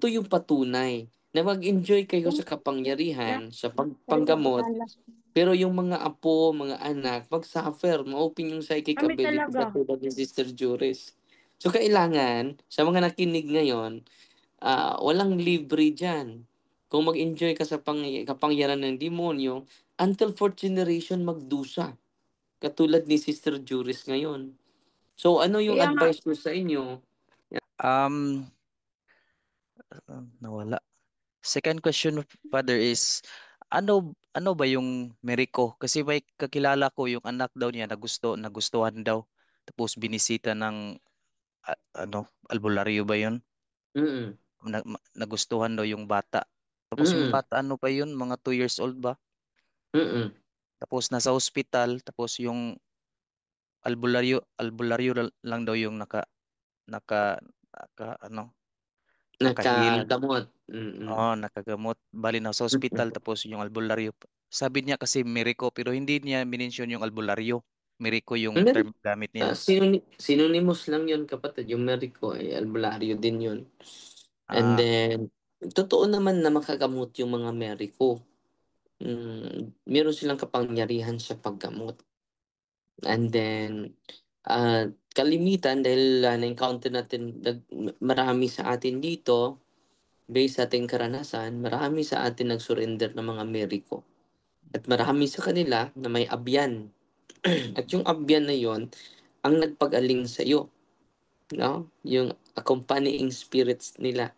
ito yung patunay na mag-enjoy kayo sa kapangyarihan, sa panggamot, pero yung mga apo, mga anak, mag-suffer, ma-open yung psychic Kami ability talaga. katulad ni Sister Juris. So kailangan, sa mga nakinig ngayon, walang libre dyan. Kung mag-enjoy ka sa kapangyarihan ng demonyo, until fourth generation magdusa. Katulad ni Sister Juris ngayon. So ano yung Kaya nga, advice ko sa inyo? Um, Nawala. Second question, Father, is ano ba yung Miracle? Kasi may kakilala ko yung anak daw niya nagustuhan daw. Tapos binisita ng albularyo ba yun? Mm-mm. Nagustuhan daw yung bata. Tapos yung Mm-mm. bata ano pa yun? Mga 2 years old ba? Mm-mm. Tapos nasa hospital, tapos yung albularyo lang daw yung naka, naka-heal. Nakagamot. Mm-mm. Oo, nakagamot. Bali na sa hospital Mm-mm. tapos yung albularyo. Sabi niya kasi Miracle pero hindi niya minention yung albularyo. Miracle yung term gamit niya. Synonymous lang yun kapatid. Yung Merico ay albularyo din yun. And Ah, then, totoo naman na makagamot yung mga Merico. Meron silang kapangyarihan sa paggamot. And then, kalimitan dahil na-encounter natin marami sa atin dito, based sa ating karanasan, marami sa atin nag-surrender ng mga Merico. At marami sa kanila na may abyan. At yung abyan na yon ang nagpag-aling sa iyo, no? Yung accompanying spirits nila.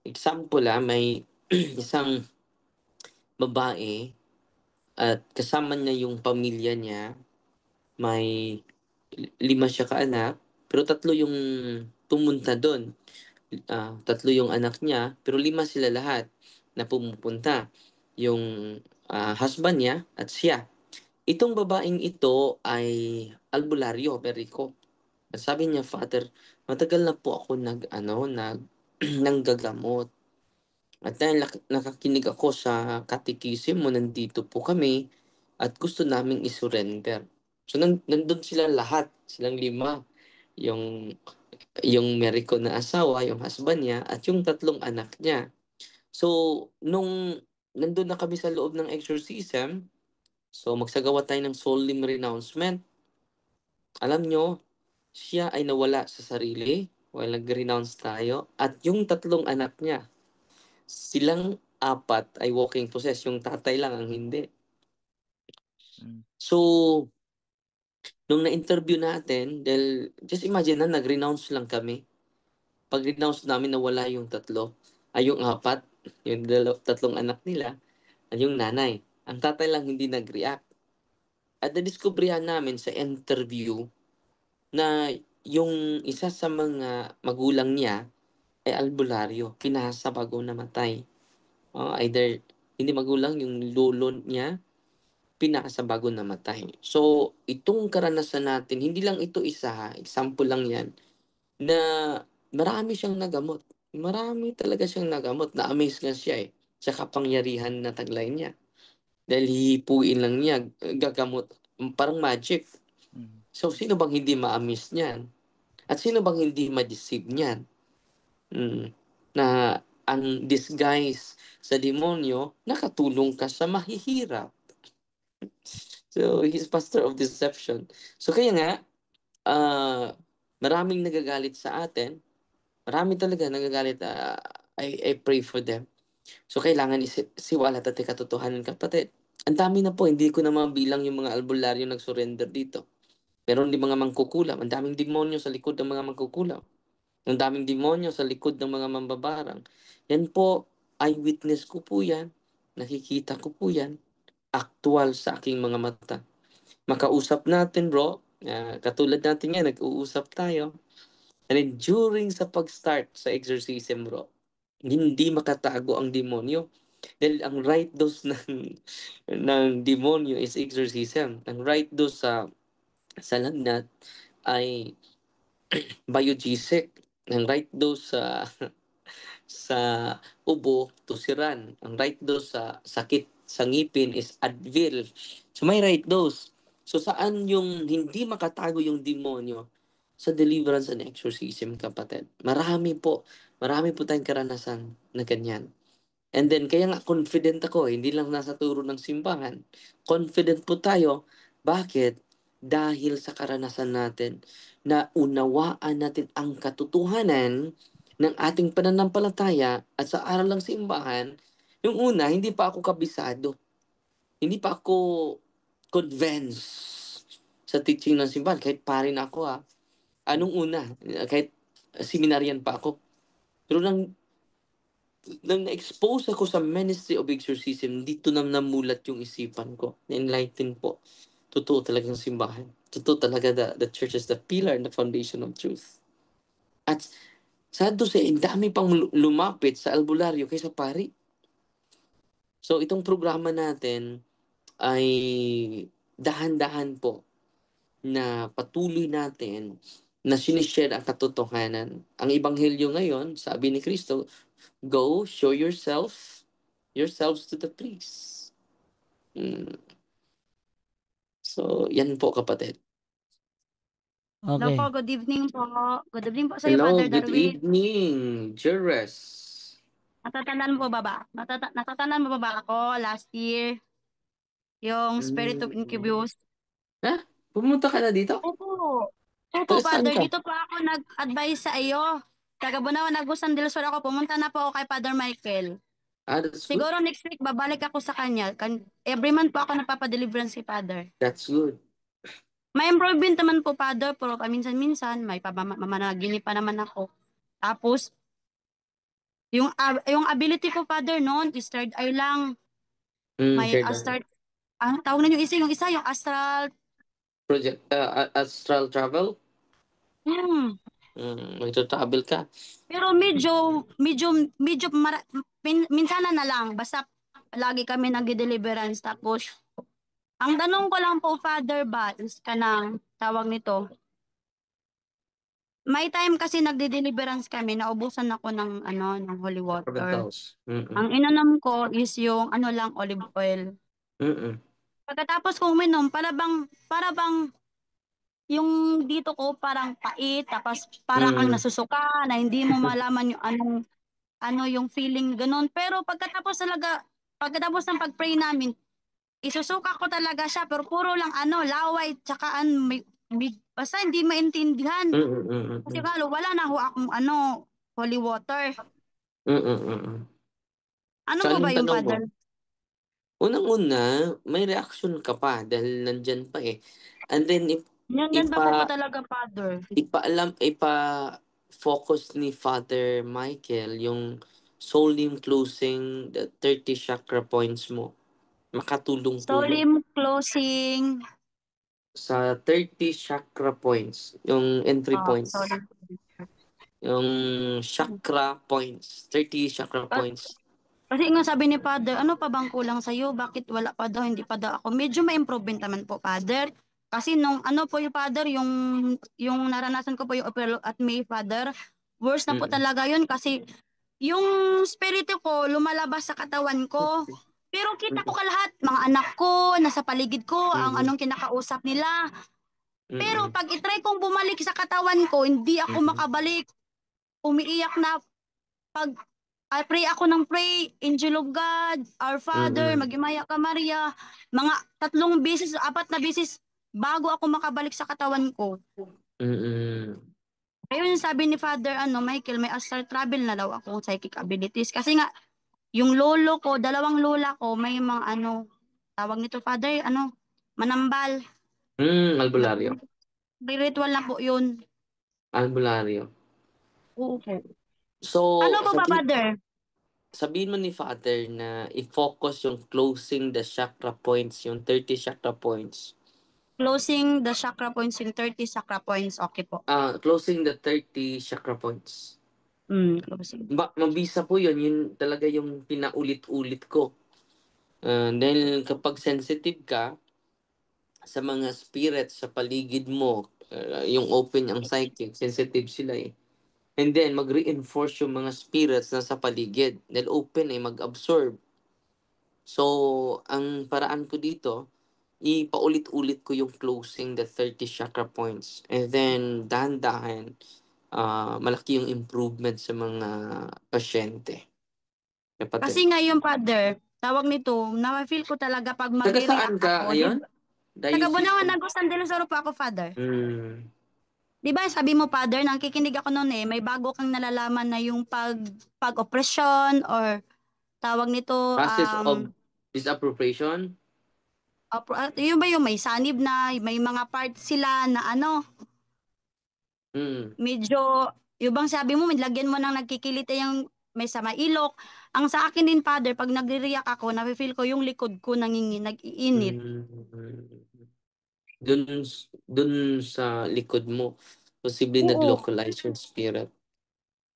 Example, may isang babae at kasama niya yung pamilya niya, may 5 siya kaanak, pero 3 yung pumunta doon. 3 yung anak niya, pero 5 sila lahat na pumupunta. Yung husband niya at siya. Itong babaeng ito ay albularyo, Perico. At sabi niya, Father, matagal na po ako nanggagamot. At dahil nakakinig ako sa katikisim mo, nandito po kami at gusto naming isurrender. So, nandun sila lahat, silang 5. Yung, yung Merico na asawa, yung husband niya, at yung 3 anak niya. So, nung nandun na kami sa loob ng exorcism, so magsagawa tayo ng solemn renouncement. Alam nyo, siya ay nawala sa sarili while nag-renounce tayo at yung 3 anak niya, silang 4 ay walking possessed, yung tatay lang ang hindi. mm, So, nung na-interview natin, dahil just imagine na nag-renounce lang kami. Pag-renounce namin nawala yung 3, ay yung 4, yung 3 anak nila, at yung nanay. Ang tatay lang hindi nag-react. At na-discoveryan namin sa interview na yung isa sa mga magulang niya ay albularyo, pinasa bago namatay. Either hindi magulang, yung lolo niya, pinasa bago namatay. So, itong karanasan natin, hindi lang ito isa, example lang yan, na marami siyang nagamot. Marami talaga siyang nagamot. Na-amaze nga siya sa kapangyarihan na taglay niya. Dahil hihipuin lang niya, gagamot. Parang magic. mm, So, sino bang hindi ma-amaze niyan? At sino bang hindi ma-deceive niyan? Mm. Na ang disguise sa demonyo, nakatulong ka sa mahihirap. So, he's pastor of deception. So, kaya nga, maraming nagagalit sa atin. Marami talaga nagagalit. I pray for them. So, kailangan siwala at katotohanan, kapatid. Ang dami na po, hindi ko na mabilang yung mga albularyo nag-surrender dito. Meron din mga mangkukulam. Ang daming demonyo sa likod ng mga mangkukulam. Ang daming demonyo sa likod ng mga mambabarang. Yan po, eyewitness ko po yan. Nakikita ko po yan. Aktual sa aking mga mata. Makausap natin, bro. Katulad natin yan, nag-uusap tayo. And then, during sa pag-start sa exorcism, bro, hindi makatago ang demonyo. Dahil ang right dose ng demonyo is exorcism. Ang right dose sa lagnat ay biogesic. Ang right dose sa ubo, tusiran. Ang right dose sa sakit sa ngipin is Advil. So may right dose. So saan yung hindi makatago yung demonyo? sa deliverance and exorcism, kapatid. Marami po tayong karanasan na ganyan. And then, kaya nga confident ako, hindi lang nasa turo ng simbahan. Confident po tayo. Bakit? Dahil sa karanasan natin na unawaan natin ang katotohanan ng ating pananampalataya at sa aral ng simbahan. Yung una, hindi pa ako kabisado. Hindi pa ako convinced sa teaching ng simbahan. Kahit pare na ako, ha. Anong una? Kahit seminaryan pa ako. Pero nang na-expose ako sa ministry of exorcism, dito na namulat yung isipan ko. Na-enlighten po. Totoo talagang simbahan. Totoo talaga, the church is the pillar and the foundation of truth. At sad to say, ang dami pang lumapit sa albularyo kaysa pari. So itong programa natin ay dahan-dahan po na patuloy natin na sinishare ang katotohanan. Ang ebanghelyo ngayon, sabi ni Kristo, go, show yourselves to the priest. Mm. So, yan po, kapatid. Hello po, Okay. good evening po. Good evening po sa iyo, Hello, Father good Darwin. evening, Jerez. Natatandaan mo ba ako last year? Yung Spirit of Mm. Incubus. Ha? Pumunta ka na dito? Opo. Opo, Taga saan Father, ka? dito po ako nag-advise sa iyo. Taga Bunawan, Agusan del Sur ako. Pumunta na po ako kay Father Michael. Ah, that's good. Siguro next week, babalik ako sa kanya. Every month po ako nagpapadeliverance si Father. That's good. May improvement naman po, Father, pero paminsan-minsan, may mamanaginip pa naman ako. Tapos, yung ability ko, Father, noon, is third eye lang. May Share that. astral, tawag na yung astral, Project, astral travel? hmm. Magta-travel ka? Pero medyo, minsan na lang, basta lagi kami nag-deliverance. Tapos, ang tanong ko lang po, Father, ba, is kanang tawag nito, may time kasi nagde-deliverance kami, naubusan ako ng holy water. Sacramentals. Mm-mm. Ang inanam ko is yung lang, olive oil. Mm-mm. Pagkatapos kong uminom, para bang yung dito ko parang pait, tapos para kang Mm. nasusuka, na hindi mo malaman yung yung feeling ganun. Pero pagkatapos ng pag-pray namin, isusuka ko talaga siya, pero puro lang laway, tsaka basta hindi maintindihan. Mm-mm. Kasi Mm-mm. wala na ho akong holy water. Mm-mm. Mm-mm. Ano So, po ba anong yung tanong mo? Father? Unang-una, may reaction ka pa dahil nandyan pa eh. And then, Yan pa po ipa, talaga, Father. ipa-focus ni Father Michael yung soul closing the 30 chakra points mo. Makatulong po yun. Solemn closing. Sa 30 chakra points, yung entry points. Sorry. Yung chakra points. 30 chakra points. Kasi nga sabi ni Father, ano pa bang kulang sa'yo? Bakit wala pa daw, hindi pa daw ako? Medyo may improvement naman po, Father. Kasi nung po yung Father, yung naranasan ko po yung April at May, Father, worse na po Mm. talaga yun kasi yung spirito ko lumalabas sa katawan ko. Pero kita ko lahat, mga anak ko, nasa paligid ko, ang Mm. anong kinakausap nila. Pero Mm. pag itry kong bumalik sa katawan ko, hindi ako Mm. makabalik. Umiiyak na pag pray ako ng pray, Angel of God, Our Father, Mm. Magimaya ka Maria, mga 3 beses, 4 na beses bago ako makabalik sa katawan ko. Mm. Ayun yung sabi ni Father Michael, may astral travel na daw ako, psychic abilities. Kasi nga, yung lolo ko, 2 lola ko, may mga tawag nito Father, manambal. Albularyo. Ritual na po yun. Albularyo. Oo po. So, Ano po ba, Father? sabihin mo ni Father na i-focus yung closing the chakra points, yung 30 chakra points. Closing the chakra points in 30 chakra points. Okay po. Closing the 30 chakra points. Closing. Mabisa po yun. Yun talaga yung pinaulit-ulit ko. Dahil kapag sensitive ka sa mga spirits sa paligid mo, yung open ang psychic, sensitive sila eh. And then, mag-reinforce yung mga spirits na sa paligid. Dahil open eh, mag-absorb. So, ang paraan ko dito, ipaulit-ulit ko yung closing the 30 chakra points. And then, dahan-dahan, malaki yung improvement sa mga pasyente. Kasi Kapatid. ngayon, Father, tawag nito, na-feel ko talaga pag Taga saan magre-react ka ako. Di, ngayon? taga Diocese Bunawan, of... Negros San de los Oro po ako, Father. Hmm. Di ba sabi mo, Father, nakikinig ako noon may bago kang nalalaman na yung pag-oppression or tawag nito, Process of disappropriation? yun ba yung may sanib na, may mga parts sila na Hmm. medyo, yung bang sabi mo, lagyan mo ng nagkikiliti yung may sama ilok. Ang sa akin din, Father, pag nagre-react ako, nafe-feel ko yung likod ko nag-iinit. Hmm. Dun sa likod mo, posible Oo, nag-localize yung spirit.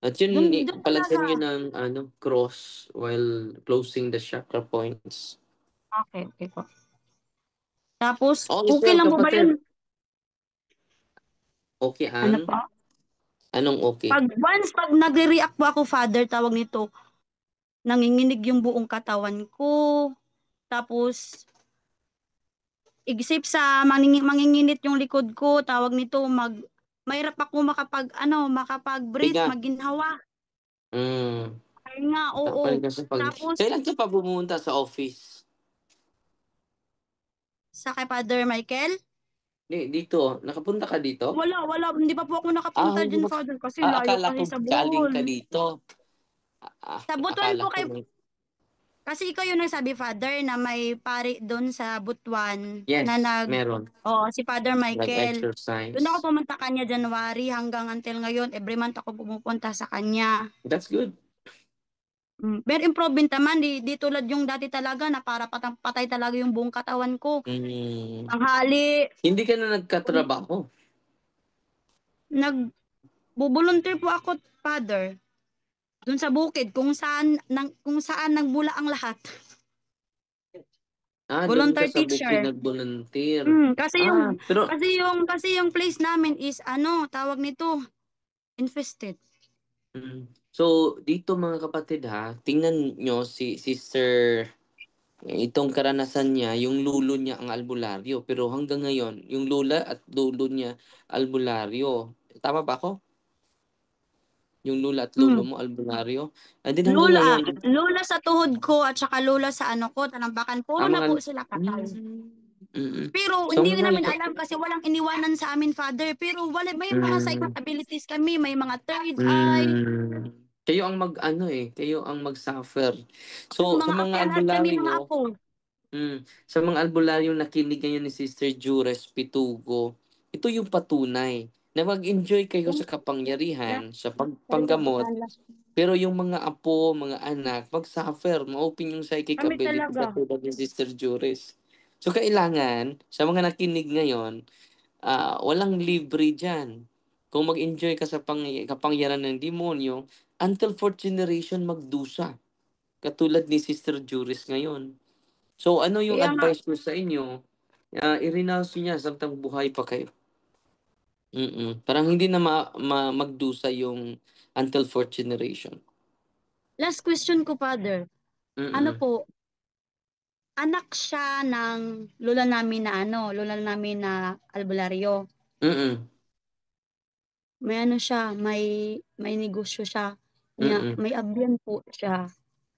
At yun, dun palagyan nyo talaga. ng cross while closing the chakra points. Okay, okay po. Tapos, All is okay well, lang po ba kapatid. yun? Okay Ano ang? po? Anong okay? Pag nagre-react po ako, Father, tawag nito, nanginginig yung buong katawan ko. Tapos, igisip sa manginginit yung likod ko, tawag nito, mahirap ako makapag-breathe, Higa. maginhawa. Hmm. Ay nga, oo. Nakapalig ka sa Tapos, Kailan ka pa pumunta sa office? sa kay Father Michael, Dito. Nakapunta ka dito? wala, hindi pa po ako nakapunta Hindi dyan, ba? Father, kasi layo Akala kasi ko sa galing Bohol. ka dito. Sa Butuan Akala po ko kay, kasi ikaw yung nagsabi, Father, na may pari doon sa Butuan na yes, meron. si Father Michael. Doon ako Nag-exercise. pumunta kanya January hanggang until ngayon. Every month ako pumupunta sa kanya. That's good. Pero improvement naman, di tulad yung dati talaga na para patay talaga yung buong katawan ko. Hmm. Tanghali, Hindi ka na nagkatrabaho. nagbubulunteer po ako, Father, doon sa bukid kung saan nagmula ang lahat. Doon ka Volunteer sa bukid teacher. nag-volunteer. Kasi yung Pero place namin is tawag nito, infested. So, dito mga kapatid tingnan nyo si Sister, itong karanasan niya, yung lulo niya ang albularyo. Pero hanggang ngayon, yung lula at lulo niya albularyo. Tama ba ako? Yung lula at lulo Mm. mo albularyo. And then hanggang ngayon, Lula sa tuhod ko at saka lula sa ko, talambakan, puro ang na mga... po sila patay. Mm. Pero So hindi namin ngayon, alam kasi walang iniwanan sa amin, Father. Pero may mga psychic mm, abilities kami, may mga third eye, kayo ang kayo ang mag-suffer. yung So, sa mga mga akyat kami, mga albularyo, apo. Sa mga albularyong nakinig ngayon ni Sister Jures Pitugo, ito yung patunay na mag-enjoy kayo sa kapangyarihan, sa pagpanggamot, pero yung mga apo, mga anak, mag-suffer, ma-open yung psychic Kami ability talaga. katulad ni Sister Jures. So, kailangan, sa mga nakinig ngayon, walang libre dyan. Kung mag-enjoy ka sa kapangyarihan ng demonyo, until fourth generation magdusa. Katulad ni Sister Juris ngayon. So, ano yung Kaya nga, advice ko sa inyo? I-renounce niya samtang buhay pa kayo. Parang hindi na magdusa yung until fourth generation. last question ko, Father. Ano Mm-mm. po, anak siya ng lola namin na albularyo. Mm-mm. May siya, may negosyo siya. Mm-mm. May abyan po siya.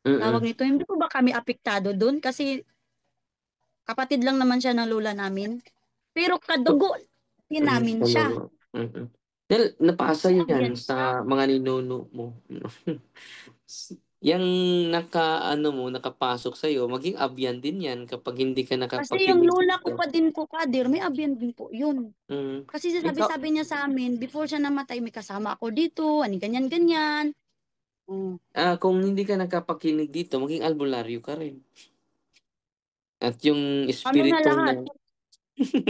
Tawag Mm-mm. nito, hindi po ba kami apektado doon? Kasi kapatid lang naman siya ng lola namin. Pero So, kadugo din namin siya. talaga. Dahil napasa May yan abyan siya. sa mga ninuno mo. Yang nakapasok sa'yo, maging abyan din yan kapag hindi ka Kasi yung nakapakinig lola ko dito. pa din po, Kadir, may abyan din po yun. Mm. Kasi Ikaw, sabi niya sa amin, before siya namatay, may kasama ako dito, ani ganyan-ganyan. Mm. kung hindi ka nakapakinig dito, maging albularyo ka rin. At yung Kami na espiritu lahat. na,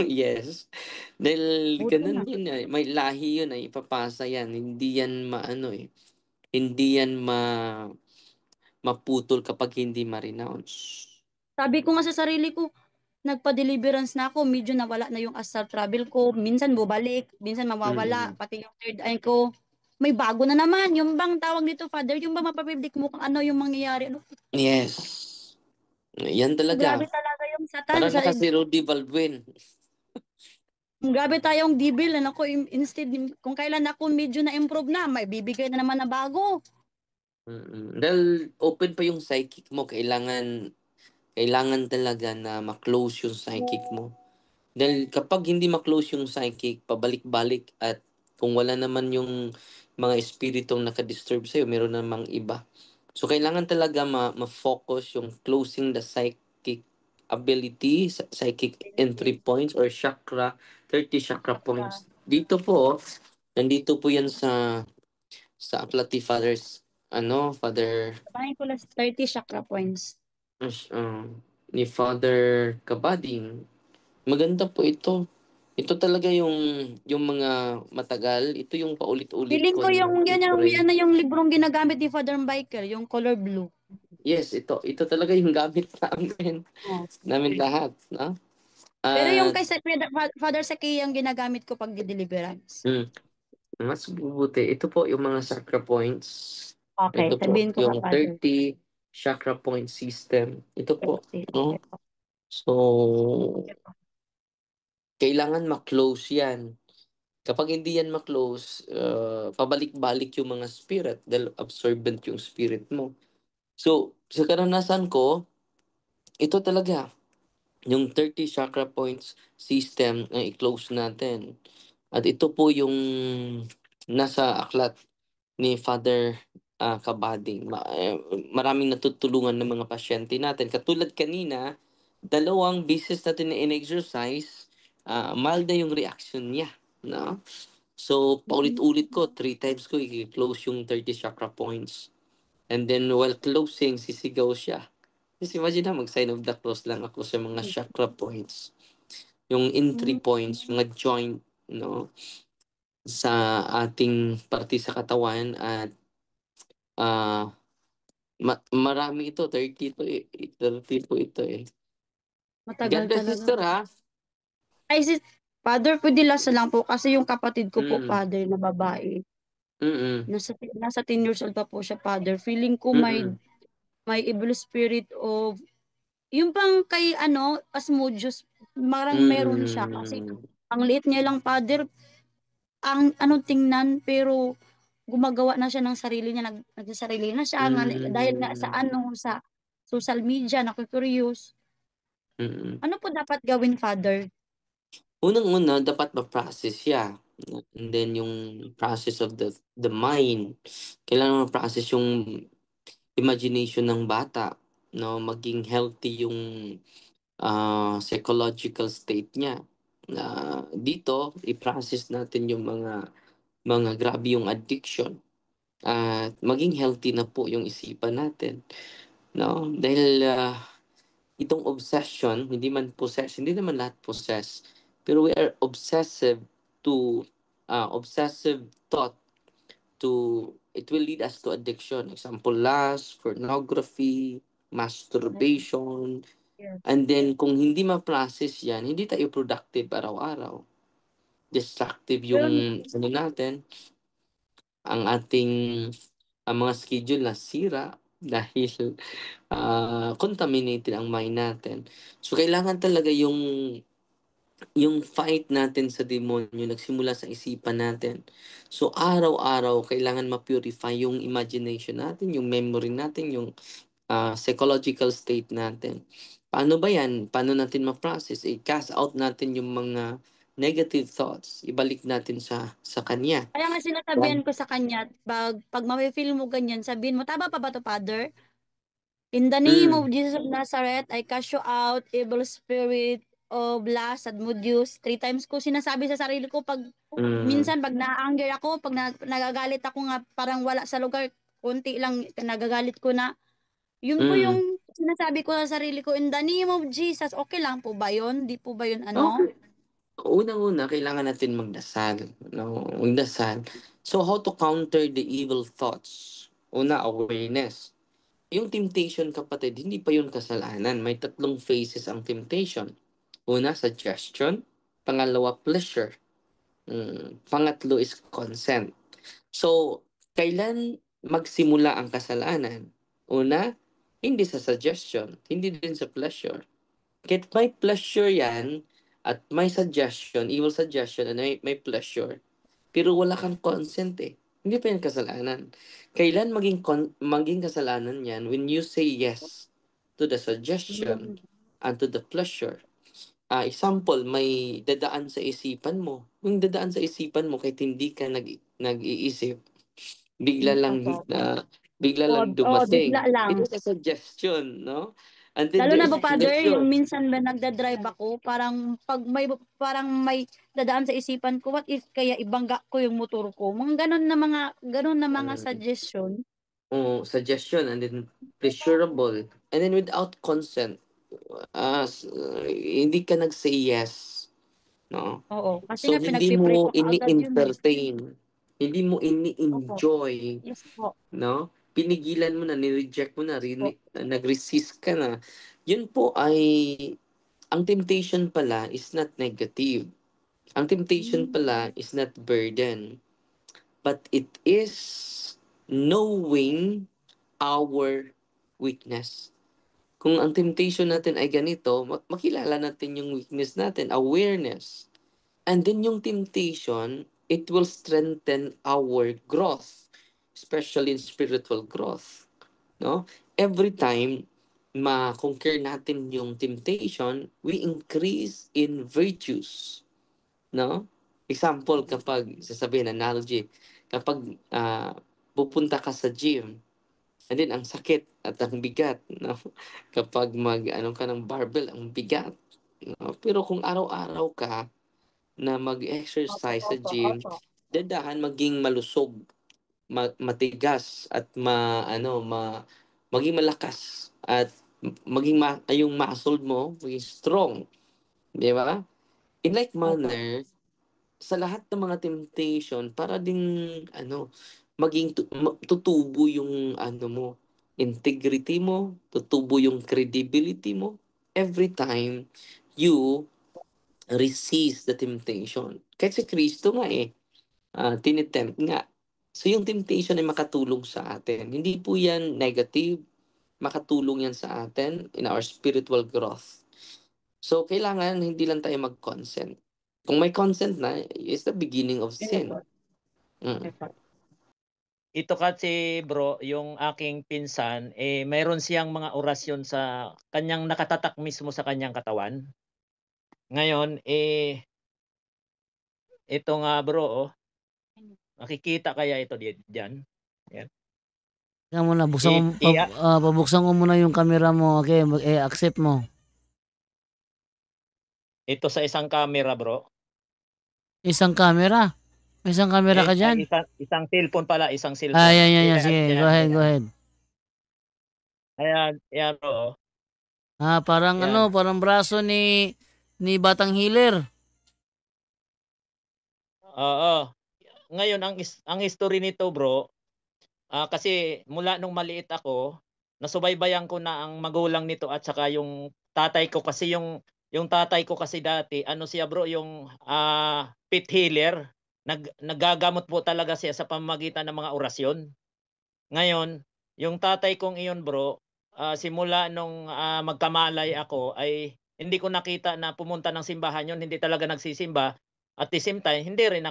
yes. Dahil Buti na. ganun yun may lahi yun ipapasa yan. Hindi yan hindi yan maputol kapag hindi ma-renounce. Sabi ko nga sa sarili ko, nagpa-deliverance na ako, medyo nawala na yung astral travel ko. Minsan bubalik, minsan mawawala, Mm. pati yung third eye ko. May bago na naman. Yung bang tawag dito, Father, yung bang mapapredict mo kung ano yung mangyayari. Yes. Yan Grabe talaga. talaga Satan Parang sa naka si Rudy Baldwin. grabe tayong dibil na ako instead kung kailan ako medyo na-improve na, may bibigay na naman na bago. Dahil open pa yung psychic mo, kailangan talaga na ma-close yung psychic mo. Dahil kapag hindi ma-close yung psychic, pabalik-balik at kung wala naman yung mga espiritong nakadisturb sa'yo, meron namang iba. So, kailangan talaga ma-focus yung closing the psychic ability, psychic entry points or chakra, 30 chakra points. Dito po, nandito po yan sa aklat ni Father, Sabahin ko lang 30 chakra points. uh, ni Father Kabading. Maganda po ito. Ito talaga yung mga matagal. Ito yung paulit-ulit Feeling ko ko na yan i-pray. na yung librong ginagamit ni Father Michael, yung color blue. Yes, ito talaga yung gamit Oh. namin lahat, no? Pero yung At kay Father Saki yung ginagamit ko pag deliverance. mm, mas bubuti. Ito po yung mga chakra points. Okay, Ito po sabihin ko ka, yung Father. 30 chakra point system. Ito po, Okay, okay no? po. So, kailangan ma-close yan. Kapag hindi yan ma-close, pabalik-balik yung mga spirit dahil absorbent yung spirit mo. So, sa karanasan ko, ito talaga, yung 30 chakra points system na i-close natin. At ito po yung nasa aklat ni Father Kabading. Maraming natutulungan ng mga pasyente natin. Katulad kanina, 2 beses natin na in-exercise, mild na yung reaction niya. No? So, paulit-ulit ko, 3 times ko i-close yung 30 chakra points. And then, while closing, sisigaw siya. Just imagine na, mag-sign of the cross lang ako sa mga chakra points. Yung entry Mm. points, mga joint, no? Sa ating parte sa katawan at ah marami ito, 30 to eh. 30 po ito eh. God Matagal bless, talaga. sister, ha? Ay, Father, pwede lasa lang po kasi yung kapatid ko po, Mm, Father, na babae. mm, Nasa 10 years old pa po siya, Father. Feeling ko mm, may evil spirit of yung pang kay Asmodeus, marang meron siya kasi mm, ang liit niya lang, Father, ang anong tingnan pero gumagawa na siya ng sarili niya, nagsasarili na siya nga, dahil nga sa mm, sa social media, naku-curious. mm. Ano po dapat gawin, Father? Unang-una, dapat ma-process siya. And then, yung process of the mind. Kailangan ma-process yung imagination ng bata. No? Maging healthy yung psychological state niya. Dito, i-process natin yung mga grabe yung addiction. At maging healthy na po yung isipan natin. No? Dahil itong obsession, hindi man possess, hindi naman lahat possess, pero we are obsessive to obsessive thought to it will lead us to addiction. Example, lust, pornography, masturbation, Yes. and then kung hindi ma-process yan, hindi tayo productive araw-araw. Destructive Pero yung ano natin, ang ating ang mga schedule na sira dahil contaminated ang mind natin. So, kailangan talaga yung fight natin sa demonyo nagsimula sa isipan natin. So, araw-araw, kailangan ma-purify yung imagination natin, yung memory natin, yung psychological state natin. Paano ba yan? Paano natin ma-process? I-cast out natin yung mga negative thoughts. Ibalik natin sa kanya. kaya nga Right? sinasabihan ko sa kanya, pag mafe-feel mo ganyan, sabihin mo, tama pa ba to, Father? In the name Mm, of Jesus of Nazareth, I cast you out, evil spirit of lust, Asmodeus. 3 times ko sinasabi sa sarili ko pag mm, minsan pag na-anger ako, pag nagagalit ako nga parang wala sa lugar, konti lang nagagalit ko na. Yun po mm. yung sinasabi ko sa sarili ko, in the name of Jesus. Okay lang po ba yun? Di po ba yun ano? Okay. Unang-una, kailangan natin magdasal. No? Magdasal. So, how to counter the evil thoughts? Una, awareness. Yung temptation, kapatid, hindi pa yun kasalanan. May 3 phases ang temptation. Una, suggestion. Pangalawa, pleasure. Pangatlo is consent. So, kailan magsimula ang kasalanan? Una, hindi sa suggestion, hindi din sa pleasure. Kahit may pleasure yan, at may suggestion, evil suggestion, and may pleasure, pero wala kang consent eh. Hindi pa yan kasalanan. Kailan maging kasalanan yan? When you say yes to the suggestion and to the pleasure. Example, may dadaan sa isipan mo. Yung dadaan sa isipan mo kahit hindi ka nag-iisip, bigla lang Opo, opo. bigla Oo, lang oo, bigla dumating. lang. It is a suggestion, no? And then Lalo there na is po, Father, yung pleasure. minsan ba nagda-drive ako, parang may dadaan sa isipan ko, what if kaya ibangga ko yung motor ko? Mga ganun na mga Mm, suggestion. suggestion and then pleasurable and then without consent. Hindi ka nag-say yes, no? Oo, kasi So nga hindi pinagpipray mo ko kaagad yun eh. ini-entertain, hindi mo Opo, ini-enjoy, yes po, no? Pinigilan mo na, ni-reject mo na, po. nag-resist ka na. Yun po ay, ang temptation pala is not negative. Ang temptation pala is not burden, but it is knowing our weakness. Kung ang temptation natin ay ganito, makilala natin yung weakness natin, awareness. And then yung temptation, it will strengthen our growth, especially in spiritual growth. No? Every time ma-conquer natin yung temptation, we increase in virtues. No? Example, kapag, sasabihin, analogy, kapag pupunta ka sa gym, and then ang sakit at ang bigat, no? Kapag ano ka ng barbell, ang bigat. No? Pero kung araw-araw ka na Opo, mag-exercise sa opo, gym, opo. dadahan maging malusog, matigas at maging malakas at yung muscle mo maging strong, di ba? In like Opo. manner, sa lahat ng mga temptation para ding maging tutubo yung mo, integrity mo, tutubo yung credibility mo every time you resist the temptation. Kahit si Kristo nga tinitempt nga. So yung temptation ay makatulong sa atin. Hindi po yan negative, makatulong yan sa atin in our spiritual growth. So kailangan hindi lang tayo mag-consent. Kung may consent na, is the beginning of sin. Mm. Ito kasi bro, yung aking pinsan, mayroon siyang mga orasyon sa kanyang nakatatak mismo sa kanyang katawan. Ngayon, ito nga bro, makikita kaya ito diyan? Yan. Teka muna, I- i- pabuksan ko muna yung camera mo. Okay, accept mo. Ito sa isang camera bro. Isang camera? May isang camera ka dyan? Isang cellphone pala, isang cellphone. Yan. Sige, go ahead. Ayan bro. Parang Yan. parang braso ni Batang Healer. Oo. Ngayon, ang history nito bro, kasi mula nung maliit ako, nasubaybayan ko na ang magulang nito at saka yung tatay ko kasi yung tatay ko kasi dati, ano siya bro, yung pit healer. Naggagamot po talaga siya sa pamamagitan ng mga orasyon. Ngayon, yung tatay kong iyon bro, simula nung magkamalay ako ay hindi ko nakita na pumunta ng simbahan yon, hindi talaga nagsisimba. At the same time, hindi rin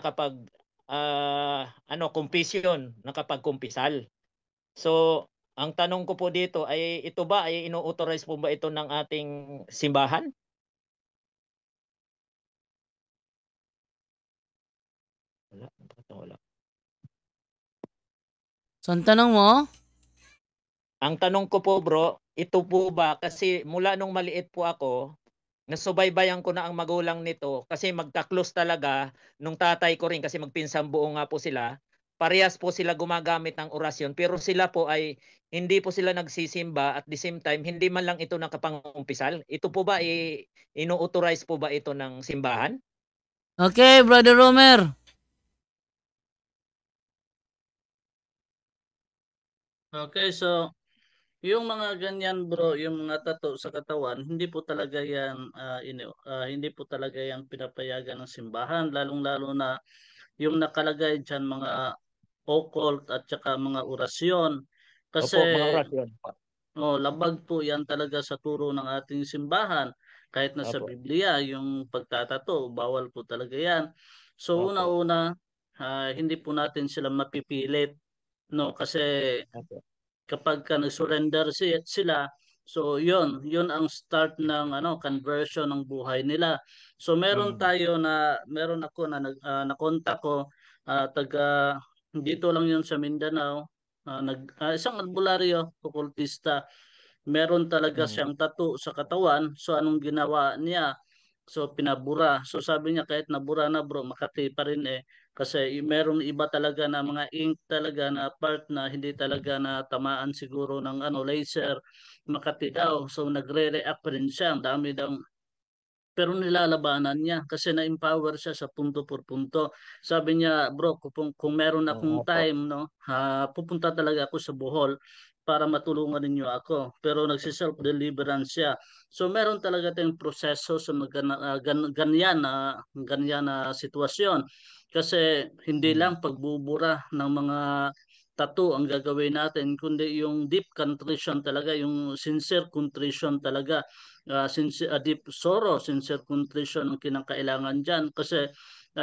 kumpisyon, nakapagkumpisal. So, ang tanong ko po dito ay ito ba ay ino-authorize po ba ito ng ating simbahan? Wala. So, ang tanong mo? Ang tanong ko po bro, ito po ba kasi mula nung maliit po ako, nasubaybayan ko na ang magulang nito kasi magka-close talaga nung tatay ko rin kasi magpinsang buo nga po sila. Parehas po sila gumagamit ng orasyon pero sila po ay hindi po sila nagsisimba at the same time hindi man lang ito nakapangumpisal. Ito po ba ino-authorize po ba ito ng simbahan? Okay, Brother Romer. Okay, so yung mga ganyan bro, yung mga tattoo sa katawan, hindi po talaga yan hindi po talaga yan pinapayagan ng simbahan, lalong-lalo na yung nakalagay diyan mga occult at saka mga orasyon. Kasi Opo, mga orasyon. labag po yan talaga sa turo ng ating simbahan. Kahit na sa Opo. Biblia, yung pagtatato, bawal po talaga yan. So Opo. una-una, hindi po natin sila mapipilit, no? Kasi kapag ka nag-surrender sila, so yun ang start ng conversion ng buhay nila. So meron ako na na-contact ko, taga dito lang yun sa Mindanao, isang albularyo, okultista. Meron talaga Mm. siyang tattoo sa katawan. So anong ginawa niya? So pinabura. So sabi niya kahit nabura na bro, Makati pa rin eh. Kasi meron iba talaga na mga ink talaga na part na hindi talaga na tamaan siguro ng laser. Makati daw. So nagre-react pa rin siya. Ang dami daw, pero nilalabanan niya kasi na-empower siya sa punto por punto. Sabi niya, bro, kung meron akong Opo. time, no, pupunta talaga ako sa Bohol para matulungan ninyo ako. Pero nagsi-self-deliverance siya. So meron talaga tayong proseso sa ganyan na sitwasyon. Kasi hindi Mm. lang pagbubura ng mga tattoo ang gagawin natin, kundi yung deep contrition talaga, yung sincere contrition talaga, deep sorrow, sincere contrition ang kinakailangan dyan. Kasi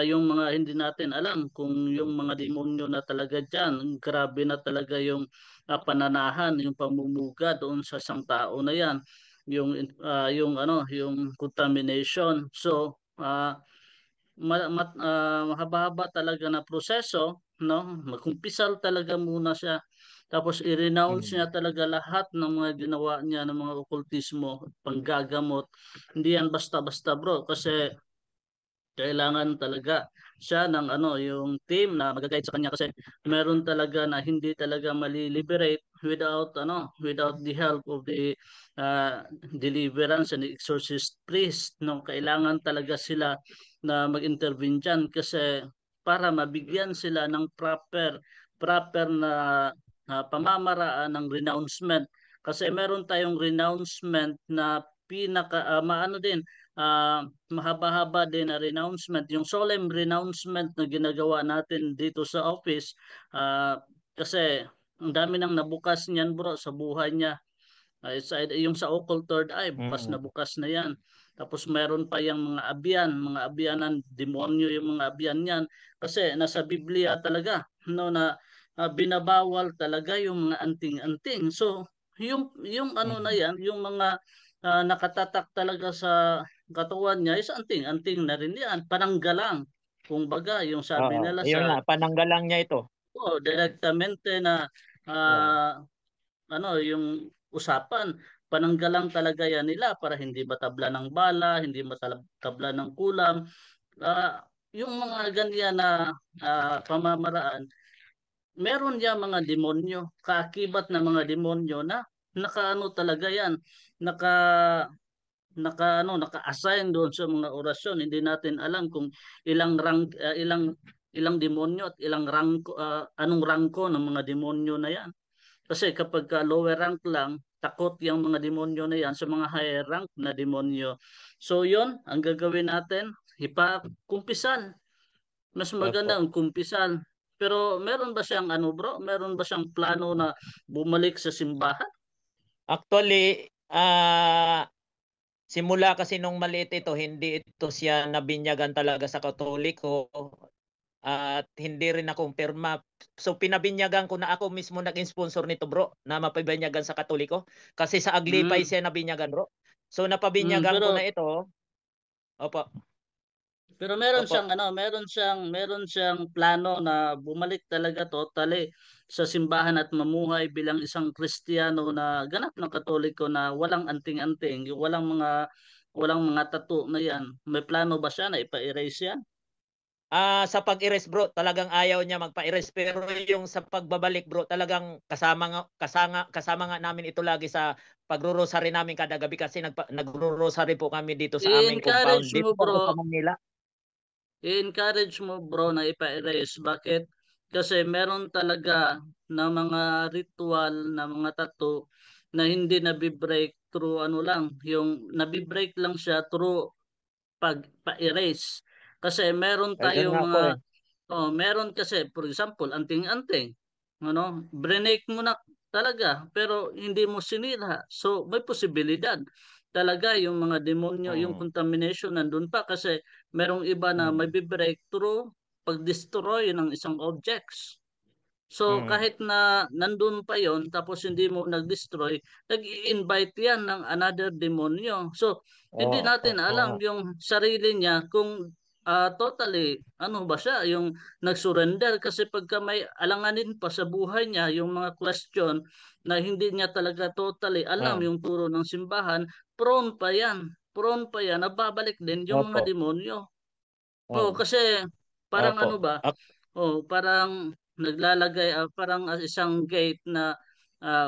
yung mga hindi natin alam kung yung mga demonyo na talaga dyan, grabe na talaga yung pananahan, yung pamumuga doon sa isang tao na yan, yung contamination. So mahaba-haba talaga na proseso, no? Magkumpisal talaga muna siya. Tapos i-renounce Mm. niya talaga lahat ng mga ginawa niya ng mga okultismo, panggagamot. Hindi yan basta-basta bro, kasi kailangan talaga siya ng yung team na mag-guide sa kanya, kasi meron talaga na hindi talaga mali-liberate without the help of the deliverance and exorcist priest, no. Kailangan talaga sila na mag-intervene dyan, kasi para mabigyan sila ng proper na pamamaraan ng renouncement, kasi meron tayong renouncement na maano din, mahaba-haba din na renouncement. Yung solemn renouncement na ginagawa natin dito sa office, kasi ang dami nang nabukas niyan bro sa buhay niya. Yung sa occult third eye, Mm. bukas na yan. Tapos meron pa yung mga abyanan, demonyo yung mga abyan yan. Kasi nasa Biblia talaga, no, na binabawal talaga yung mga anting-anting. So, yung na Mm. yan, yung mga nakatatak talaga sa katawan niya, is anting-anting na rin yan. Pananggalang. Kung baga, yung sabi Oo. nila Ayun sa nga, pananggalang niya ito. direktamente na Oo. yung usapan, pananggalang talaga yan nila para hindi matabla ng bala, hindi matabla ng kulam. Yung mga ganyan na pamamaraan, meron yan mga demonyo, kaakibat na mga demonyo na nakaano talaga yan, naka naka-assign doon sa mga orasyon. Hindi natin alam kung ilang rank, ilang demonyo at ilang rank, anong rangko ng mga demonyo na yan. Kasi kapag lower rank lang, takot yung mga demonyo na yan sa mga higher rank na demonyo. So yon ang gagawin natin, kumpisal. Mas maganda Opo. ang kumpisal. Pero meron ba siyang bro? Meron ba siyang plano na bumalik sa simbahan? Actually, simula kasi nung maliit ito, hindi ito siya nabinyagan talaga sa Katoliko at hindi rin nakumpirma. So pinabinyagan ko na, ako mismo naging sponsor nito bro, na mapabinyagan sa Katoliko. Kasi sa Aglipay Mm. siya nabinyagan bro. So napabinyagan ko Pero na ito. Opo. Pero meron Opo. siyang meron siyang plano na bumalik talaga totally sa simbahan at mamuhay bilang isang Kristiyano na ganap na Katoliko na walang anting-anting, yung walang mga tattoo na 'yan. May plano ba siya na ipa-erase 'yan? Sa pag-erase bro, talagang ayaw niya magpa-erase, pero yung sa pagbabalik bro, talagang kasama nga namin ito lagi sa pagro-rosary namin kada gabi, kasi nagro-rosary po kami dito sa aming compound I-encourage dito mo po ako bro, sa Manila. i-encourage mo bro na ipa-erase. Bakit? Kasi meron talaga na mga ritual na mga tattoo na hindi nabi-break through yung nabi-break lang siya through pa-erase. Kasi Ayun nga po eh. meron kasi for example anting-anting, break mo na talaga pero hindi mo sinira. So may posibilidad talaga yung mga demonyo, yung Mm. contamination nandun pa kasi merong iba na may Mm. breakthrough pag-destroy ng isang objects. So Mm. kahit na nandun pa yon tapos hindi mo nag-destroy, nag-i-invite yan ng another demonyo. So hindi natin Oo nga. alam yung sarili niya kung totally ano ba siya, yung nag-surrender kasi pagka may alanganin pa sa buhay niya, yung mga question na hindi niya talaga totally alam Ah, yung turo ng simbahan, prone pa yan, nababalik din yung mga opo. demonyo. Oo, Mm. kasi parang Opo. ano ba? Oh, parang naglalagay parang isang gate na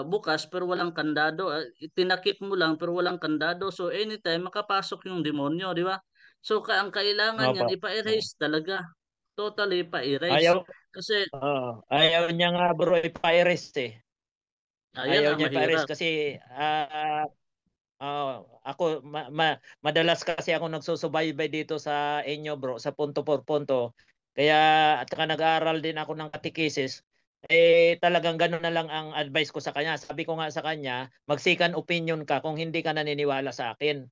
bukas pero walang kandado. Tinakip mo lang pero walang kandado. So anytime makapasok yung demonyo, di ba? So ang kailangan Opo. niyan ipa-erase talaga. Totally Ayaw, ipa-erase. Kasi ayaw niya nga bro ipa-erase eh. yan Ayaw ang niya ipa-erase mahirap. kasi ako madalas kasi ako nagsusubaybay dito sa inyo bro sa punto por punto. Kaya at saka nag-aaral din ako ng catechesis. Talagang gano'n na lang ang advice ko sa kanya. Sabi ko nga sa kanya, mag-second opinion ka kung hindi ka naniniwala sa akin.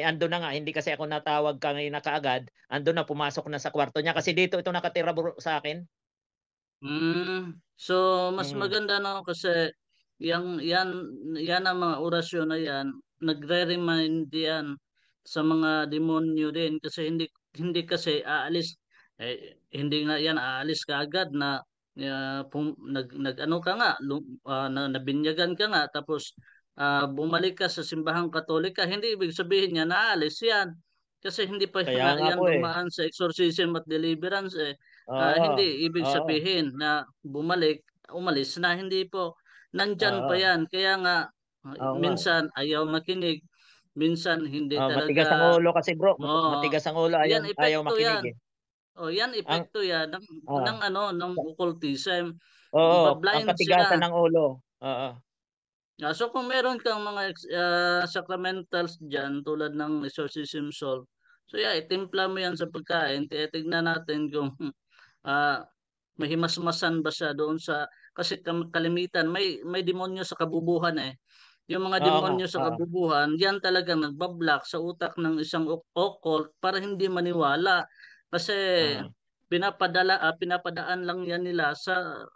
Ando na nga, hindi kasi ako natawag ka ngayon na kaagad. Ando na, pumasok na sa kwarto niya. Kasi dito ito nakatira bro sa akin. So mas Mm. maganda no kasi yan ang mga orasyon na yan, nagre-remind yan sa mga demonyo din kasi hindi kasi aalis hindi nga yan aalis kaagad na nag ano ka nga na nabinyagan ka nga tapos bumalik ka sa simbahang Katolika, hindi ibig sabihin niya na aalis yan kasi hindi pa Kaya nga nga yan po eh. dumaan sa exorcism at deliverance Oo. hindi ibig Oo. sabihin na umalis na, hindi po. Nandyan pa Oo. yan. Kaya nga, Oo nga. minsan ayaw makinig, minsan hindi Matigas ang talaga. ulo kasi bro. Oo, Matigas ang ulo, ayaw yan ayaw epekto makinig yan. eh. Yan Ang epekto yan ah, ng occultism. ang Ba-blind katigasan sila. ng ulo. Oo. So kung meron kang mga sacramentals dyan tulad ng exorcism salt, so itimpla mo yan sa pagkain, titignan natin kung ah, mahimasmasan ba siya doon sa kasi kalimitan may demonyo sa kabubuhan eh. Yung mga Oo nga. demonyo sa Oo. kabubuhan, yan talagang nagbablock sa utak ng isang occult para hindi maniwala kasi Oo. pinapadaan lang yan nila sa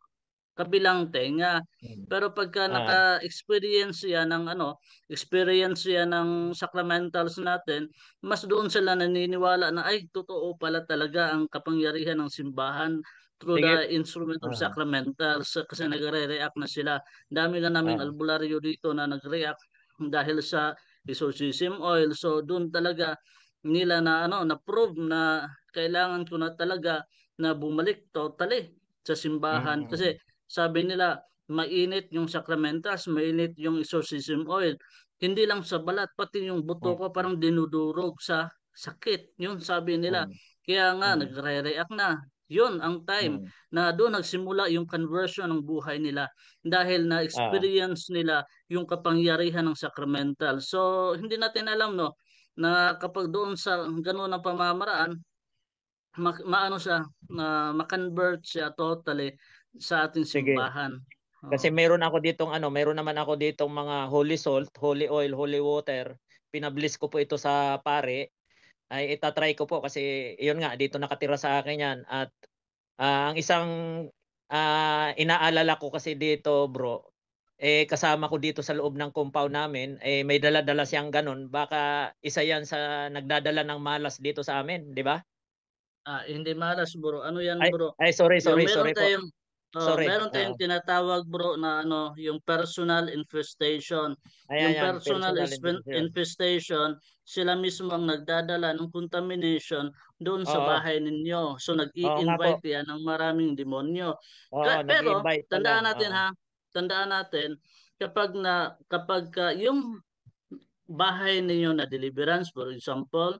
kabilang tenga. Mm. Pero pagka Ah, experience yan ng sacramentals natin, mas doon sila naniniwala na ay totoo pala talaga ang kapangyarihan ng simbahan through sige. the instrument of Ah, sacramentals kasi nagre-react na sila. Dami na naming ah, albularyo dito na nag-react dahil sa exorcism oil. So doon talaga nila na prove na kailangan ko na talaga na bumalik totally sa simbahan kasi mm. sabi nila, mainit yung sacramentals, mainit yung exorcism oil. Hindi lang sa balat, pati yung buto Mm. ko parang dinudurog sa sakit. Yun sabi nila. Mm. Kaya nga, Mm. nagre-react na. Yun ang time Mm. na doon nagsimula yung conversion ng buhay nila dahil Ah, na-experience nila yung kapangyarihan ng sacramental. So, hindi natin alam no na kapag doon sa gano'n na pamamaraan, maano siya na ma-convert siya totally sa ating sige. simbahan. Kasi Oo. meron naman ako ditong mga holy salt, holy oil, holy water. Pinablis ko po ito sa pare. Ay itatry ko po kasi yun nga dito nakatira sa akin yan at ang isang inaalala ko kasi dito bro kasama ko dito sa loob ng compound namin may dala-dala siyang ganun baka isa yan sa nagdadala ng malas dito sa amin, di ba? Hindi malas bro. Ano yan Ay bro? ay sorry Yung sorry sorry po. Sorry. meron tayong tinatawag bro na yung personal infestation. Ayan Yung yan personal personal information. infestation, sila mismo ang nagdadala ng contamination doon sa Oo. bahay ninyo. So Oo nga po. nag-i-invite yan ng maraming demonyo. Oo, Pero nag-i-invite pala. Oo. tandaan natin kapag yung bahay ninyo na deliverance for example,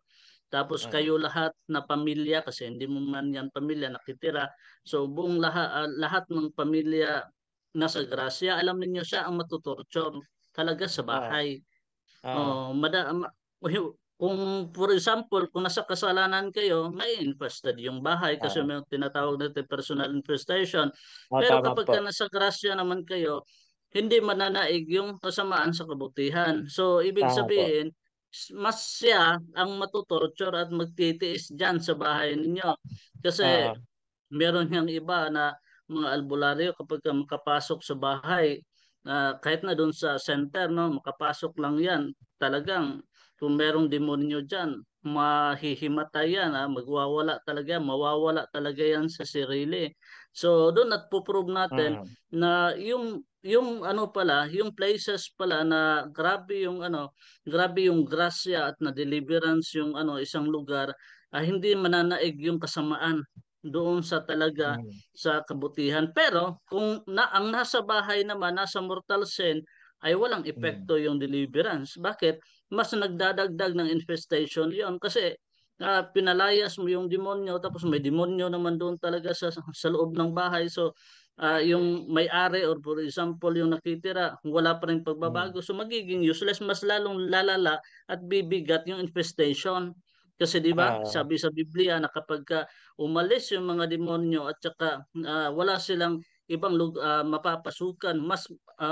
tapos Oo. kayo lahat na pamilya kasi hindi mo man yan pamilya nakitira. So buong lahat ng pamilya nasa grasya, alam niyo siya ang matutorture talaga sa Oo. bahay. Oo. Kung for example, kung nasa kasalanan kayo, may infested yung bahay kasi Oo. may tinatawag natin personal infestation. Oo, Pero tama kapag po. ka nasa grasya naman kayo, hindi mananaig yung kasamaan sa kabutihan. So, ibig Tama po. sabihin, mas siya ang matutorture at magtitiis dyan sa bahay ninyo. Kasi Oo. meron niyang iba na mga albularyo kapag ka makapasok sa bahay, kahit na doon sa center, no, makapasok lang yan. Talagang kung merong demonyo dyan, mahihimatay yan, mawawala talaga yan sa sarili. So doon at puprove natin Mm. na yung ano pala, yung places pala na grabe yung grasya at na deliverance yung isang lugar, hindi mananaig yung kasamaan doon sa talaga Mm. sa kabutihan. Pero kung ang nasa bahay naman, nasa mortal sin, ay walang Mm. epekto yung deliverance. Bakit? Mas nagdadagdag ng infestation yon kasi pinalayas mo yung demonyo, tapos may demonyo naman doon talaga sa loob ng bahay. So yung may-ari, or for example yung nakitira, wala pa rin Mm. pagbabago, so magiging useless, mas lalong lalala at bibigat yung infestation. Kasi 'di ba, Oo. sabi sa Biblia na kapag umalis yung mga demonyo at saka wala silang mapapasukan, mas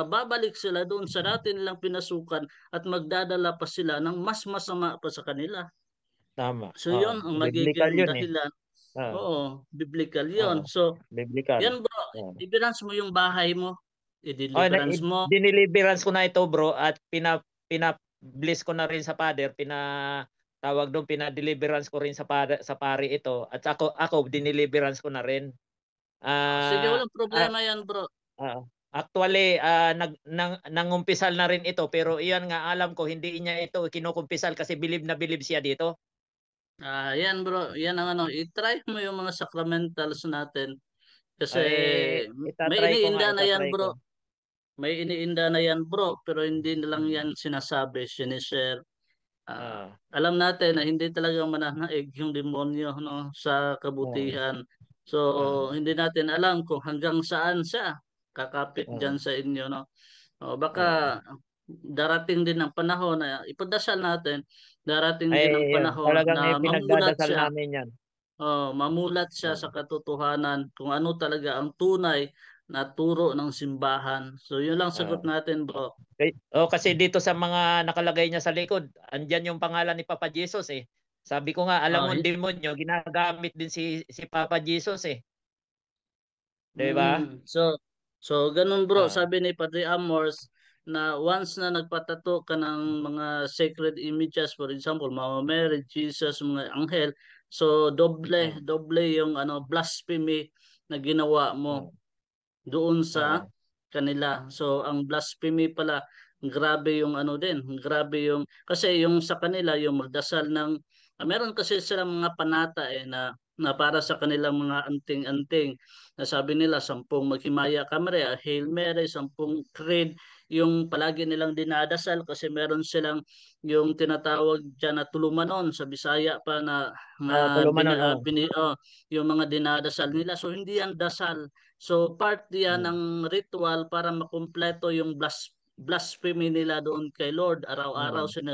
babalik sila doon sa dati nilang pinasukan at magdadala pa sila ng mas masama pa sa kanila. Tama. So Oo. yon ang Biblical magiging yun eh. dahilan. Oo. Oo, biblical Oo. yon. So Biblical. yan bro, Oo. i-deliverance mo yung bahay mo, Oh, i-deliverance mo. diniliverance ko na ito, bro, at pina-bless ko na rin sa Father, tawag doon, pina-deliverance ko rin sa pari ito, at ako diniliverance ko na rin. Sige, Ah, walang ah, problema yan bro. actually, nangumpisal na rin ito, pero iyan nga, alam ko hindi niya ito kinukumpisal kasi bilib na bilib siya dito. Yan bro, yan ang i-try mo yung mga sacramentals natin. Kasi Ay, may itatry ko nga, iniinda na yan itatry ko. bro. May iniinda na yan bro, pero hindi na lang Hmm. yan sinasabi, sinishare. Ah, Alam natin na hindi talaga mananaig yung demonyo, no, sa oo. kabutihan. So Ah, hindi natin alam kung hanggang saan siya kakapit oo. dyan sa inyo, no. O Oo. baka darating din ang panahon na ipagdasal natin, darating din ang Ay, yun, panahon talagang na mamulat pinagdadasal siya. namin yan. Mamulat siya sa Oo. katotohanan kung ano talaga ang tunay na turo ng simbahan. So yun lang sagot Oo. natin bro. Kasi dito sa mga nakalagay niya sa likod, andyan yung pangalan ni Papa Jesus eh. Sabi ko nga, alam Ah, mo, demonyo, ginagamit din si Papa Jesus eh. 'Di ba? So ganun bro, Ah, sabi ni Padre Amors na once na nagpatato ka ng mga sacred images, for example, Mama Mary, Jesus, mga anghel, so ah, doble yung blasphemy na ginawa mo ah, doon sa ah, kanila. So ang blasphemy pala, grabe yung grabe yung, kasi yung sa kanila yung magdasal ng meron kasi silang mga panata na para sa kanilang mga anting-anting. Na sabi nila 10 maghimaya ka Maria, Hail Mary, 10 creed, yung palagi nilang dinadasal kasi meron silang yung tinatawag diyan na tulumanon sa Bisaya pa na tulumanon, oh. yung mga dinadasal nila. So hindi yan dasal. So part yan Hmm. ng ritual para makumpleto yung blasphemy nila doon kay Lord. Araw-araw Hmm. sila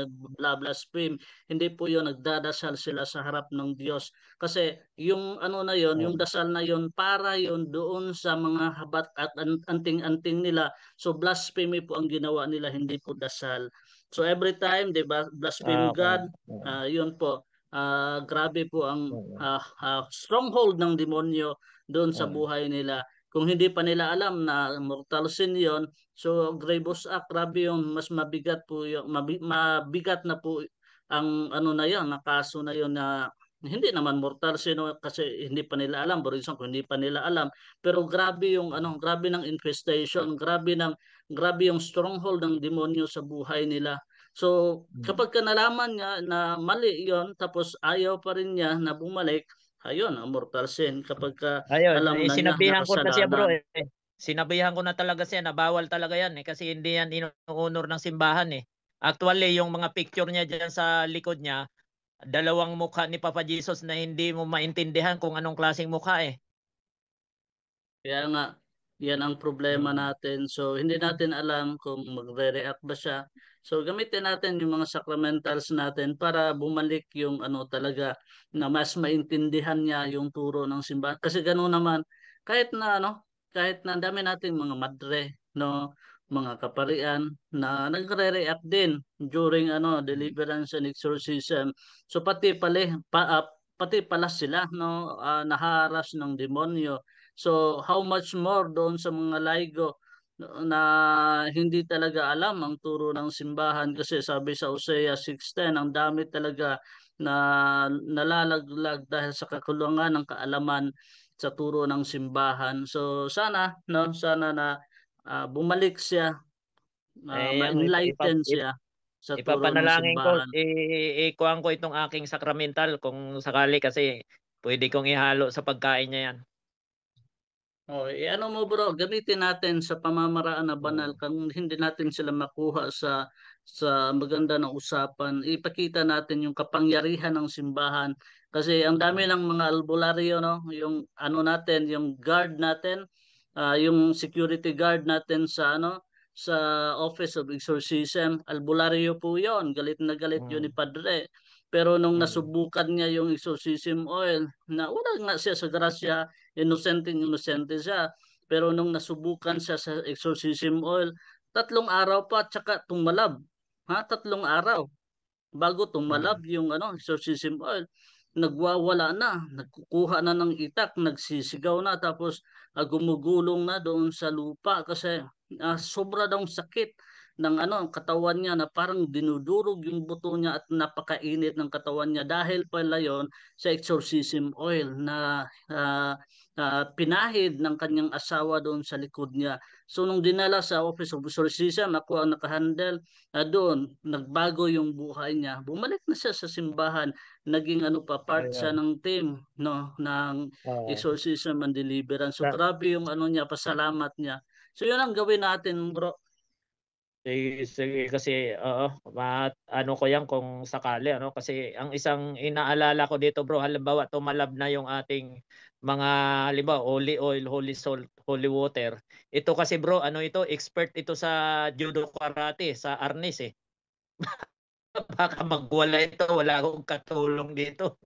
blaspheme. Hindi po yun nagdadasal sila sa harap ng Diyos. Kasi yung na yon, yung Hmm. dasal na yon, para yon doon sa mga habat at anting-anting nila. So blasphemy po ang ginawa nila, hindi po dasal. So every time, 'di ba, blaspheme Okay. God, yun po. Grabe po ang Oo. stronghold ng demonyo doon sa Oo. buhay nila. Kung hindi pa nila alam na mortal sin yon, so grievous act, grabe yun, mas mabigat po yung, mabigat na po ang na yon, na kaso na yon na hindi naman mortal sin, kasi hindi pa nila alam, for example, hindi pa nila alam, pero grabe yung grabe ng infestation, grabe yung stronghold ng demonyo sa buhay nila. So Hmm. kapag ka nalaman niya na mali yon, tapos ayaw pa rin niya na bumalik, ayun, ang mortal sin kapag Ayun, alam na niya na sinabihan ko na siya, bro kasalanan. eh. Sinabihan ko na talaga siya na bawal talaga yan eh, kasi hindi yan inuunor ng simbahan eh. Actually, yung mga picture niya diyan sa likod niya, dalawang mukha ni Papa Jesus na hindi mo maintindihan kung anong klaseng mukha eh. Kaya nga, yan ang problema Mm. natin. So, hindi natin alam kung magre-react ba siya. So, gamitin natin yung mga sacramentals natin para bumalik yung talaga na mas maintindihan niya yung turo ng simbahan. Kasi gano'n naman, kahit na kahit na ang dami nating mga madre, no, mga kaparian na nagre-react din during deliverance and exorcism. So pati pala sila naharas ng demonyo. So how much more doon sa mga laigo na hindi talaga alam ang turo ng simbahan, kasi sabi sa Hosea 6:10, ang dami talaga na nalalaglag dahil sa kakulangan ng kaalaman sa turo ng simbahan. So sana na bumalik siya, ma-enlighten siya sa turo ng Ipapanalangin ko, simbahan. ikuhan ko itong aking sakramental kung sakali, kasi pwede kong ihalo sa pagkain niya yan. Ano mo bro, gamitin natin sa pamamaraan na banal. Kung hindi natin sila makuha sa maganda na usapan, ipakita natin yung kapangyarihan ng simbahan. Kasi ang dami ng mga albularyo, no, yung natin, yung guard natin, yung security guard natin sa Office of Exorcism, albularyo po 'yon. Galit na galit yun ni Padre. Pero nung nasubukan niya yung exorcism oil, na wala nga siya sa grasya, inosente siya. Pero nung nasubukan siya sa exorcism oil, 3 araw pa tsaka tumalab. 3 araw bago tumalab yung exorcism oil. Nagwawala na, nagkukuha na ng itak, nagsisigaw na, tapos gumugulong na doon sa lupa kasi sobra daw sakit ng katawan niya, na parang dinudurog yung buto niya at napakainit ng katawan niya, dahil pala yon sa exorcism oil na pinahid ng kanyang asawa doon sa likod niya. So nung dinala sa Office of Exorcism, ako ang nakahandle doon, nagbago yung buhay niya. Bumalik na siya sa simbahan, naging part siya ng team ng exorcism and deliverance. So grabe yung niya, pasalamat niya. So yun ang gawin natin, bro. Sige, kasi ano ko yan kung sakali, kasi ang isang inaalala ko dito, bro, halimbawa tumalab na yung ating mga, halimbawa holy oil, holy salt, holy water. Ito kasi, bro, ito, expert ito sa judo karate, sa arnis eh. Baka magwala ito, wala akong katulong dito.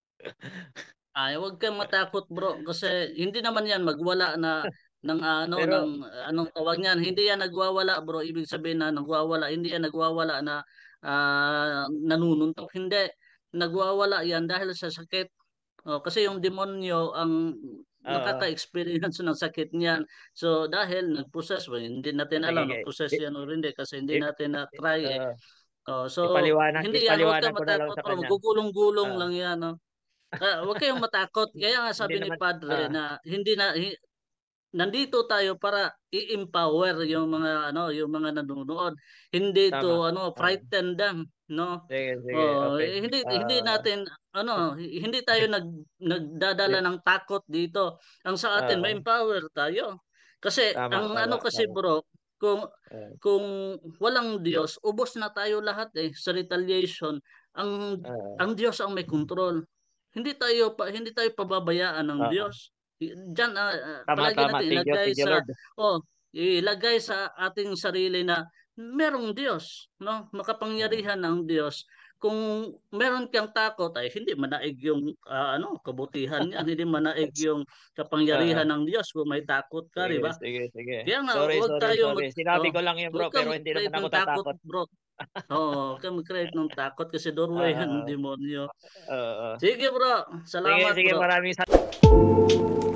Huwag kang matakot, bro, kasi hindi naman yan magwala na ng Pero, anong tawag niyan. Hindi yan nagwawala, bro. Ibig sabihin na nagwawala, hindi yan nagwawala na nanununtok. Hindi. Nagwawala yan dahil sa sakit. Kasi yung demonyo ang nakaka-experience ng sakit niyan. So dahil nag-possess, hindi natin alam sige, nag-possess yan o hindi, kasi hindi natin na-try eh. So hindi yan, huwag kang ipaliwanag ko na lang matakot, sa bro. kanya. Magugulong-gulong lang yan. Huwag kayong matakot. Kaya nga sabi Hindi ni naman, Padre na nandito tayo para i-empower yung mga nanonood. Hindi tama. to frighten them, no? Sige, okay. Hindi natin hindi tayo nagdadala ng takot dito. Ang sa atin, may empower tayo. Kasi Tama, ang tama, kasi, tama. bro, kung walang Diyos, ubos na tayo lahat sa retaliation. Ang Diyos ang may control. Hindi tayo pababayaan ng Diyos. Diyan Tama, palagi tama. natin Thank you, Lord. ilagay sa ating sarili na merong Diyos, no? Makapangyarihan ng Diyos. Kung meron kang takot, ay hindi manaig yung kabutihan niyan, hindi manaig yung kapangyarihan ng Diyos kung may takot ka, di ba? Sige. Kaya nga, Sorry. Sinabi ko lang yun, huwag bro, kang pero hindi naman mag-create ako ng takot, tatakot. bro. Huwag kang mag-create ng takot kasi doorway ng demonyo. Oo. Sige, bro. Salamat, Sige, bro. maraming salamat.